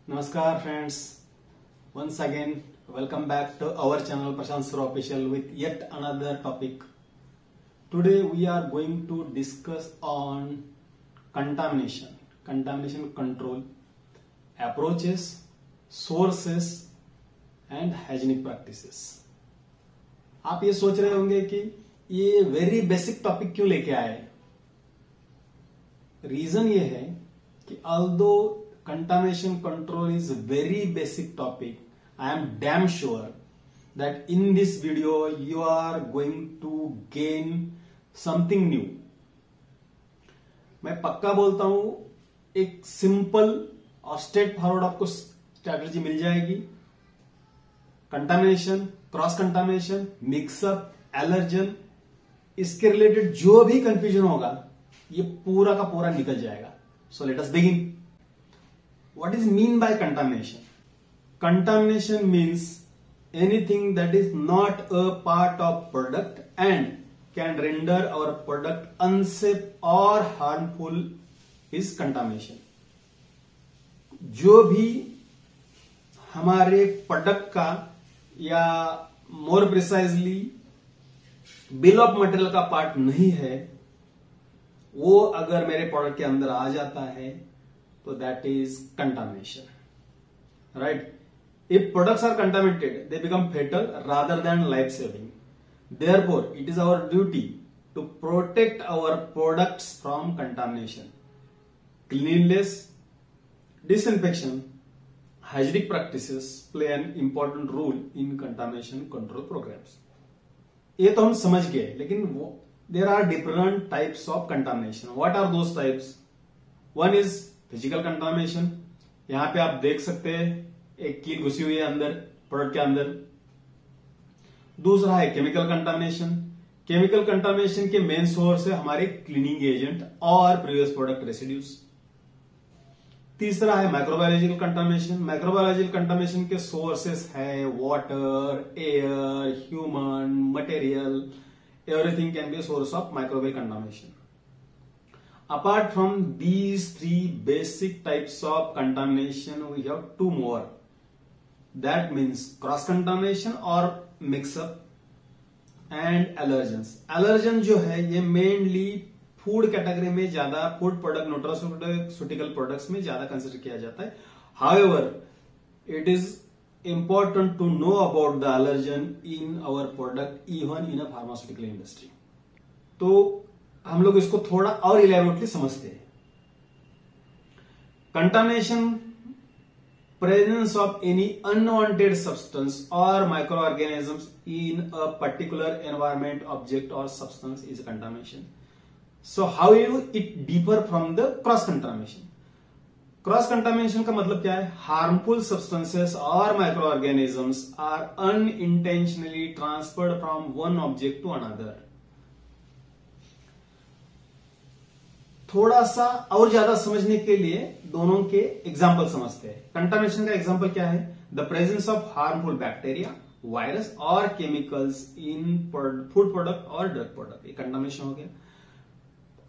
Namaskar friends, once again welcome back to our channel Prashant Sir Official with yet another topic. Today we are going to discuss on contamination control, approaches, sources and hygienic practices. आप ये सोच रहे होंगे कि ये very basic topic क्यों लेके आए. रीजन ये है कि although contamination control is a very basic topic, I am damn sure that in this video you are going to gain something new. मैं पक्का बोलता हूं एक सिंपल और स्ट्रेट फॉरवर्ड आपको स्ट्रैटेजी मिल जाएगी. Contamination, cross contamination, mix up, allergen, इसके रिलेटेड जो भी कंफ्यूजन होगा ये पूरा का पूरा निकल जाएगा. So let us begin. What is mean by contamination? Contamination means anything that is not a part of product and can render our product unsafe or harmful is contamination. जो भी हमारे प्रोडक्ट का या more precisely bill of material का part नहीं है, वो अगर मेरे प्रोडक्ट के अंदर आ जाता है so that is contamination, right? If products are contaminated, they become fatal rather than life-saving. Therefore, it is our duty to protect our products from contamination. Cleanliness, disinfection, hygienic practices play an important role in contamination control programs. ये तो हम समझ गए, लेकिन there are different types of contamination. What are those types? One is physical contamination. यहां पे आप देख सकते हैं एक कील घुसी हुई है अंदर प्रोडक्ट के अंदर. दूसरा है केमिकल कंटामिनेशन. केमिकल कंटामिनेशन के मेन सोर्स है हमारे क्लीनिंग एजेंट और प्रीवियस प्रोडक्ट रेसिड्यूज. तीसरा है माइक्रोबायोलॉजिकल कंटामिनेशन. माइक्रोबायोलॉजिकल कंटामिनेशन के सोर्सेस है water, air, human, material. Everything can be source of microbial contamination. Apart from these three basic types of contamination, we have two more. That means cross-contamination or mix-up and allergens. Allergen जो है ये mainly food category में ज्यादा, food product, nutraceutical products में ज्यादा consider किया जाता है. However, it is important to know about the allergen in our product even in a pharmaceutical industry. तो हम लोग इसको थोड़ा और इलेबोरेटली समझते हैं. Contamination, presence of any unwanted substance और microorganisms in a particular environment, object और substance is contamination. So how you it differ from the cross contamination. Cross contamination का मतलब क्या है? हार्मफुल सब्सटेंसेस और microorganisms are unintentionally transferred from one object to another. थोड़ा सा और ज्यादा समझने के लिए दोनों के एग्जाम्पल समझते हैं. कंटामिनेशन का एग्जाम्पल क्या है? The presence of harmful bacteria, virus और केमिकल्स इन फूड प्रोडक्ट और ड्रग प्रोडक्ट. ये कंटामिनेशन हो गया.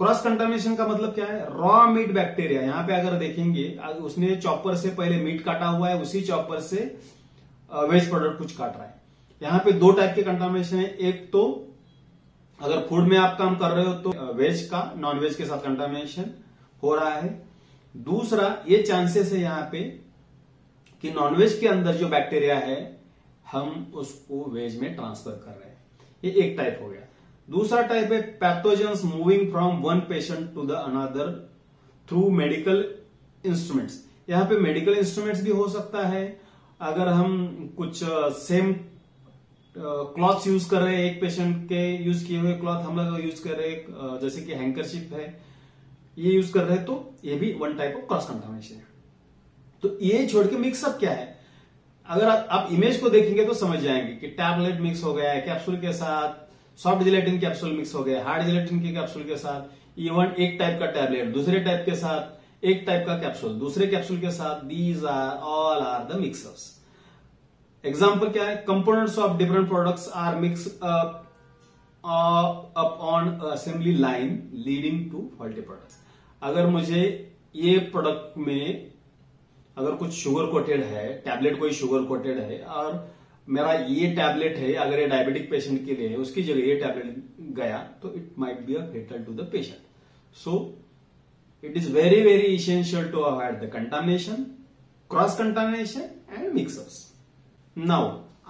क्रॉस कंटामिनेशन का मतलब क्या है? Raw meat bacteria. यहां पे अगर देखेंगे उसने चॉपर से पहले मीट काटा हुआ है, उसी चॉपर से वेज प्रोडक्ट कुछ काट रहा है. यहां पे दो टाइप के कंटामिनेशन है. एक तो अगर फूड में आप काम कर रहे हो तो वेज का नॉन वेज के साथ कंटामिनेशन हो रहा है. दूसरा ये चांसेस है यहां पे कि नॉन वेज के अंदर जो बैक्टीरिया है हम उसको वेज में ट्रांसफर कर रहे हैं. ये एक टाइप हो गया. दूसरा टाइप है pathogens moving from one patient to the another through medical instruments. यहां पे मेडिकल इंस्ट्रूमेंट्स भी हो सकता है. अगर हम कुछ सेम क्लॉथ्स यूज कर रहे हैं, एक पेशेंट के यूज किए हुए क्लॉथ हम लोग यूज कर रहे हैं, जैसे कि हैंकरशिप है, ये यूज कर रहे हैं, तो ये भी one type of cross contamination है. तो ये छोड़ के मिक्सअप क्या है? अगर आप इमेज को देखेंगे तो समझ जाएंगे कि टैबलेट मिक्स हो गया है कैप्सूल के साथ, सॉफ्ट जिलेटिन कैप्सूल मिक्स हो गया, हार्ड जिलेटिन के कैप्सूल के साथ, इवन एक टाइप का टैबलेट दूसरे टाइप के साथ, एक टाइप का कैप्सूल दूसरे कैप्सूल के साथ. These are all are the mix-ups. Example क्या है? Components of different products are mix up on assembly line leading to faulty products. अगर मुझे ये प्रोडक्ट में अगर कुछ शुगर कोटेड है, टैबलेट कोई शुगर कोटेड है और मेरा ये टैबलेट है, अगर ये डायबिटिक पेशेंट के लिए है, उसकी जगह ये टैबलेट गया तो it might be a fatal to the patient. So it is very very essential to avoid the contamination, cross contamination and mix-ups. Now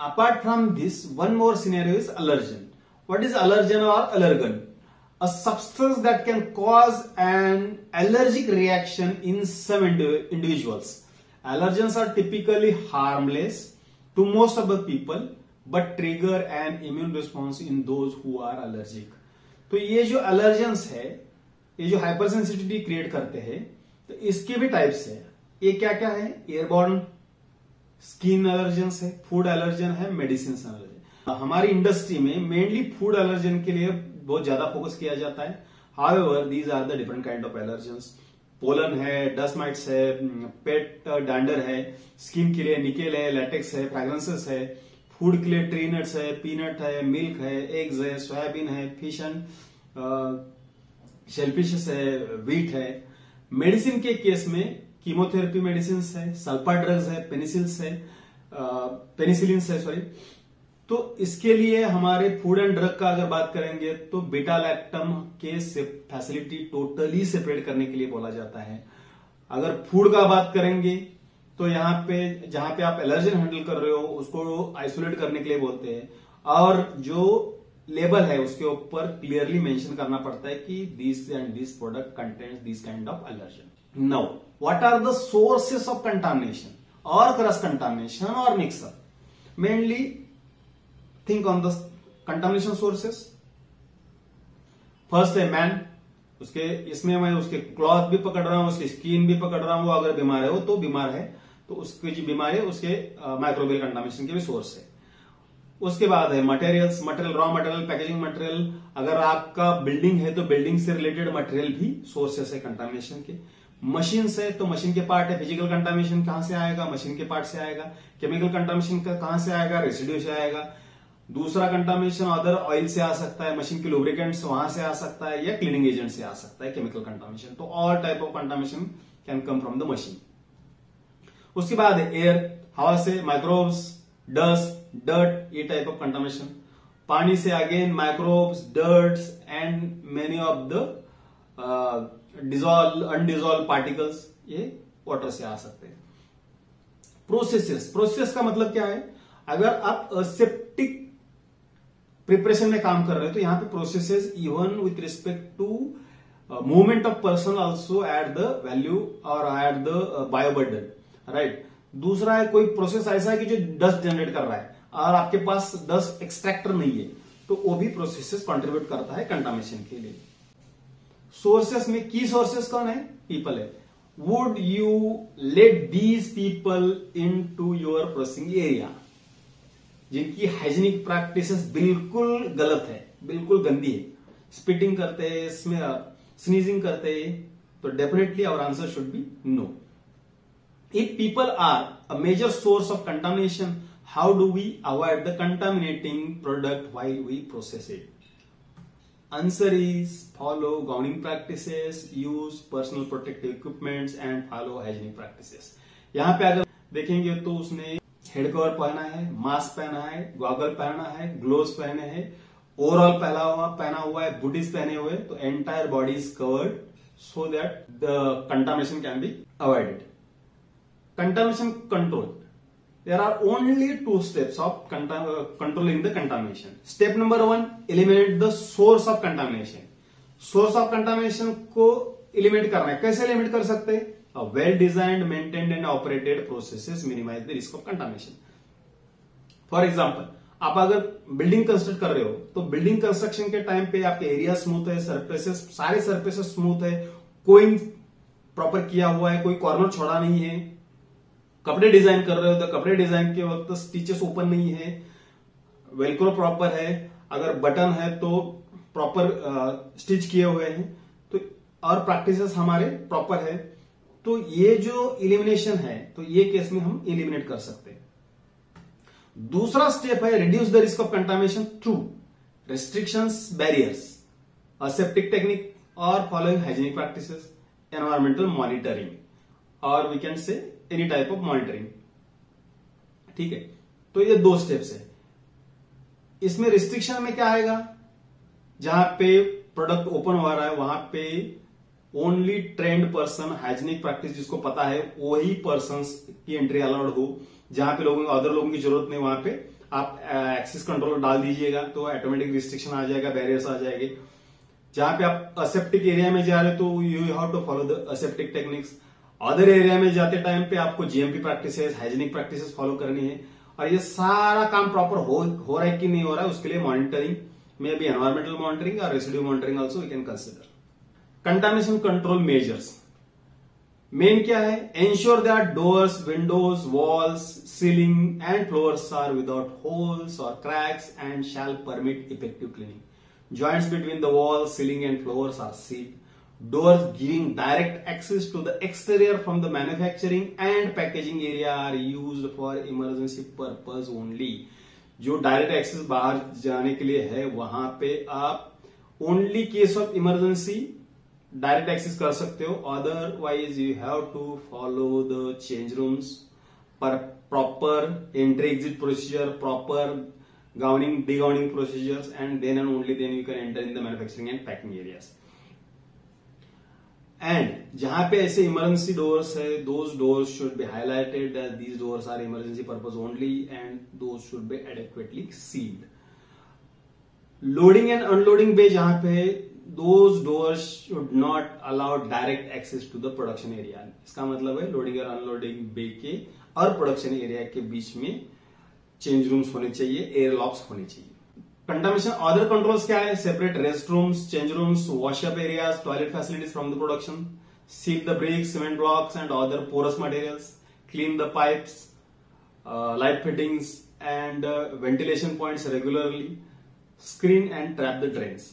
apart from this, one more scenario is allergen. What is allergen or allergen? A substance that can cause an allergic reaction in some individuals. Allergens are typically harmless to most of the people but trigger an immune response in those who are allergic. तो ये जो allergens है, ये जो hyper sensitivity create करते हैं, तो इसके भी टाइप्स है. ये क्या क्या है? एयरबॉर्न, स्किन एलर्जेंस है, फूड एलर्जन है, मेडिसिन एलर्जन. हमारी इंडस्ट्री में मेनली फूड एलर्जन के लिए बहुत ज्यादा फोकस किया जाता है. However these are the different kind of allergens. Pollen है, डस्ट माइट्स है, पेट डैंडर है, स्किन के लिए निकेल है, लेटेक्स है, फ्रेग्रेंसेस है, फूड के लिए ट्री नट्स है, पीनट है, मिल्क है, एग्स है, सोयाबीन है, फिश एंड शेलफिश है, वीट है. मेडिसिन के केस में कीमोथेरेपी मेडिसिन है, सल्फा ड्रग्स है, पेनिसिलिन है सॉरी. तो इसके लिए हमारे फूड एंड ड्रग का अगर बात करेंगे तो बीटा लैक्टम के फैसिलिटी टोटली सेपरेट करने के लिए बोला जाता है. अगर फूड का बात करेंगे तो यहाँ पे जहां पे आप एलर्जन हैंडल कर रहे हो उसको आइसोलेट करने के लिए बोलते हैं, और जो लेबल है उसके ऊपर क्लियरली मेंशन करना पड़ता है कि this and this product contains this kind of allergen. Now what are the sources of contamination और क्रॉस कंटामिनेशन और mix up? Mainly think on the contamination sources. First है मैन. उसके इसमें मैं उसके क्लॉथ भी पकड़ रहा हूं, उसकी स्किन भी पकड़ रहा हूं. अगर बीमार है वो तो बीमार है, तो उसकी जो बीमारी है उसके माइक्रोबियल कंटामिनेशन के भी सोर्स है. उसके बाद है materials, material, raw material, packaging material. अगर आपका बिल्डिंग है तो बिल्डिंग से रिलेटेड मटेरियल भी सोर्सेस है कंटामिनेशन के. मशीन है तो मशीन के पार्ट है, फिजिकल कंटामिनेशन कहां से आएगा? मशीन के पार्ट से आएगा. केमिकल कंटामिनेशन कहां से आएगा? रेसिड्यू से आएगा. दूसरा कंटामिनेशन अदर ऑयल से आ सकता है, मशीन के लुब्रिकेंट्स वहां से आ सकता है, या क्लीनिंग एजेंट से आ सकता है केमिकल कंटामिनेशन. तो all type of contamination can come from the machine. उसके बाद है एयर, हवा से, माइक्रोब्स, डस्ट, डर्ट, ये टाइप ऑफ कंटामिनेशन. पानी से again microbes, dirts and many of the dissolve undissolved particles, ये वाटर से आ सकते हैं. प्रोसेस का मतलब क्या है? अगर आप सेप्टिक प्रिपरेशन में काम कर रहे हो तो यहां पे processes even with respect to movement of person also at the value और एट द बायोबर्डन, राइट. दूसरा है कोई प्रोसेस ऐसा है कि जो डस्ट जनरेट कर रहा है और आपके पास डस्ट एक्सट्रैक्टर नहीं है, तो वो भी प्रोसेसेस कंट्रीब्यूट करता है कंटामिनेशन के लिए. सोर्सेस में की सोर्सेस कौन है? पीपल है. Would you let these people in to your processing area जिनकी हाइजीनिक प्रैक्टिसेस बिल्कुल गलत है, बिल्कुल गंदी है, स्पिटिंग करते हैं, स्नीजिंग करते हैं, तो definitely our answer should be no. If people are a major source of contamination, how do we avoid the contaminating product while we process it? Answer is follow gowning practices, use personal protective equipments and follow hygienic practices. यहाँ पे अगर देखेंगे तो उसने head cover पहना है, mask पहना है, गॉगल पहना है, ग्लोव्स पहने हैं, ओवरऑल पहना हुआ है, बूटीज पहने हुए, तो entire body is covered so that the contamination can be avoided. Contamination control. There are only two steps of controlling the contamination. Step number 1, eliminate the source of contamination. Source of contamination को eliminate करना है. कैसे eliminate कर सकते हैं? A well-designed, maintained and operated processes minimize the risk of contamination. For example, आप अगर building construct कर रहे हो तो बिल्डिंग कंस्ट्रक्शन के टाइम पे आपके एरिया स्मूथ है, सरफेसेस सारे सरफेसेस स्मूथ है, कोई प्रॉपर किया हुआ है, कोई कॉर्नर छोड़ा नहीं है. कपड़े डिजाइन कर रहे हो तो कपड़े डिजाइन के वक्त स्टिचेस ओपन नहीं है, वेलक्रो प्रॉपर है, अगर बटन है तो प्रॉपर स्टिच किए हुए हैं, तो और प्रैक्टिसेस हमारे प्रॉपर है, तो ये जो इलिमिनेशन है तो ये केस में हम इलिमिनेट कर सकते हैं. दूसरा स्टेप है reduce the risk of contamination through restrictions, barriers, aseptic technique और following hygienic practices, environmental monitoring, और we can say any type of monitoring. ठीक है, तो ये 2 स्टेप्स है। इसमें रिस्ट्रिक्शन में क्या आएगा, जहां पे प्रोडक्ट ओपन हो रहा है वहां पे only trend person, hygienic practice जिसको पता है वही पर्सन की एंट्री अलाउड हो। जहां पे अदर लोगों की जरूरत नहीं, वहां पे आप एक्सेस कंट्रोल डाल दीजिएगा तो ऑटोमेटिक रिस्ट्रिक्शन आ जाएगा, बैरियर्स आ जाएंगे। जहां पे आप असेप्टिक एरिया में जा रहे हो तो you have to follow the aseptic techniques. Other area में जाते टाइम पे आपको GMP practices, hygienic practices follow करनी है। और ये सारा काम प्रॉपर हो रहा है कि नहीं हो रहा है, उसके लिए मॉनिटरिंग में भी एनवायरमेंटल मॉनिटरिंग और residue monitoring also we can consider. Contamination control measures मेन क्या है, ensure that doors, windows, walls, ceiling and floors are without holes और cracks and shall permit effective cleaning. Joints between the walls, ceiling and floors are sealed. Doors giving direct access to the exterior from the manufacturing and packaging area are used for emergency purpose only. जो direct access बाहर जाने के लिए है वहां पे आप only case of emergency direct access कर सकते हो। Otherwise you have to follow the change rooms पर proper entry exit procedure, proper gowning degowning procedures, and then and only then you can enter in the manufacturing and packing areas. And जहां पे ऐसे emergency doors है, those doors should be highlighted that these doors are emergency purpose only and those should be adequately sealed. Loading and unloading bay जहां पे those doors should not allow direct access to the production area. इसका मतलब है loading और unloading बे के और production area के बीच में चेंज रूम्स होने चाहिए, एयर लॉक्स होने चाहिए। कंटामिनेशन अदर कंट्रोल्स क्या है, separate rest rooms, change rooms, wash up areas, toilet facilities from the production, seal the bricks, cement blocks and other porous materials, clean the pipes, light fittings and ventilation points regularly, screen and trap the drains.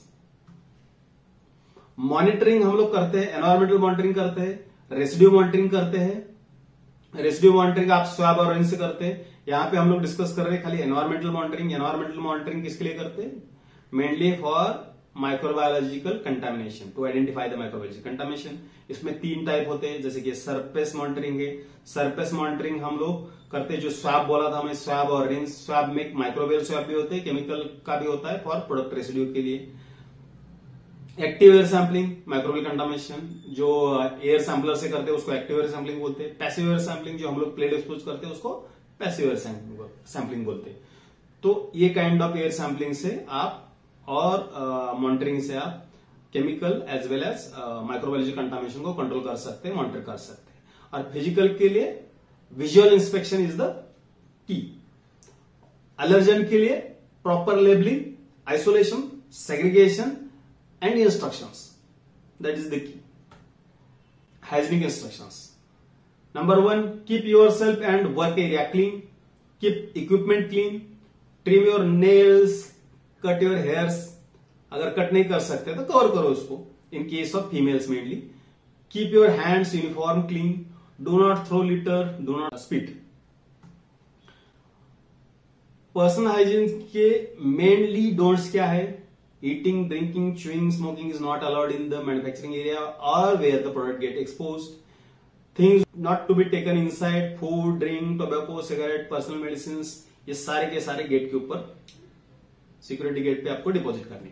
Monitoring हम लोग करते हैं, environmental monitoring करते हैं, residue monitoring करते हैं। Residue monitoring आप swab और रेंज से करते हैं। यहां पे हम लोग डिस्कस कर रहे हैं खाली एनवायरमेंटल मॉनिटरिंग। एनवायरमेंटल मॉनिटरिंग किसके लिए करते हैं, mainly for microbiological contamination, to identify the microbiological contamination. इसमें 3 टाइप होते हैं, जैसे कि सरफेस मॉनिटरिंग है। सरफेस मॉनिटरिंग हम लोग करते हैं, जो स्वैब बोला था हमें, स्वैब और रेंज। स्वैब में माइक्रोवेल स्वैब भी होते हैं, केमिकल का भी होता है फॉर प्रोडक्ट रेसिड्यू के लिए। Active air sampling, microwell contamination जो एयर सैंपलर से करते हैं उसको एक्टिव एयर सैंपलिंग बोलते हैं। पैसिव एयर सैंपलिंग जो हम लोग प्लेट एक्सपोज करते हैं उसको पैसिव एयर सैंपलिंग बोलते हैं। तो ये काइंड ऑफ एयर सैंपलिंग से आप और मॉनिटरिंग से आप chemical as well as microbiological contamination को कंट्रोल कर सकते हैं, मॉनिटर कर सकते हैं। और फिजिकल के लिए visual inspection is the key. Allergen के लिए proper labelling, isolation, segregation and instructions, that is the key. Hygienic instructions. Number 1, keep yourself and work area clean, keep equipment clean, trim your nails, cut your hairs. अगर cut नहीं कर सकते तो cover करो उसको, in case of females mainly. Keep your hands uniform clean, do not throw litter, do not spit. Personal hygiene के mainly don'ts क्या है, eating, drinking, chewing, smoking is not allowed in the manufacturing area or where the product get exposed. Things not to be taken inside, food, drink, tobacco, cigarette, personal medicines, ये सारे के सारे gate के ऊपर security gate पे आपको deposit करने।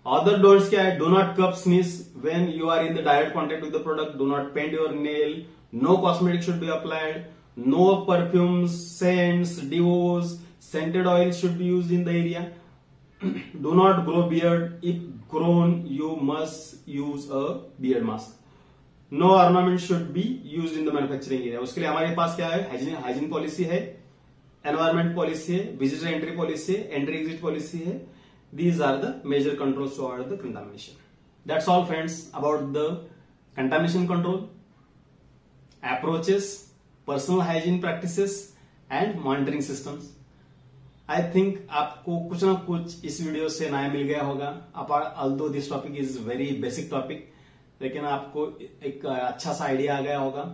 Other don'ts क्या है, do not cup sneeze when you are in the direct contact with the product, do not paint your nail, no cosmetic should be applied, no perfumes, scents, deos, scented oil should be used in the area. Do not grow beard. If grown, you must use a beard mask. No ornament should be used in the manufacturing area. उसके लिए हमारे पास क्या है, hygiene policy है, environment policy है, visitor entry policy है, entry exit policy है. These are the major controls to avoid the contamination. That's all, friends, about the contamination control, approaches, personal hygiene practices, and monitoring systems. I think आपको कुछ ना कुछ इस video से नया मिल गया होगा। Although this topic is very basic topic, लेकिन आपको एक अच्छा सा आइडिया आ गया होगा।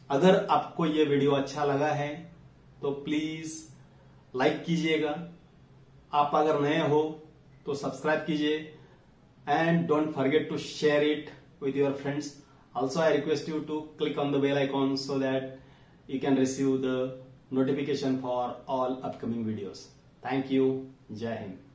अगर आपको ये वीडियो अच्छा लगा है तो प्लीज लाइक कीजिएगा। आप अगर नए हो तो सब्सक्राइब कीजिए and don't forget to share it with your friends. Also, I request you to click on the bell icon so that you can receive the notification for all upcoming videos. Thank you. Jai Hind.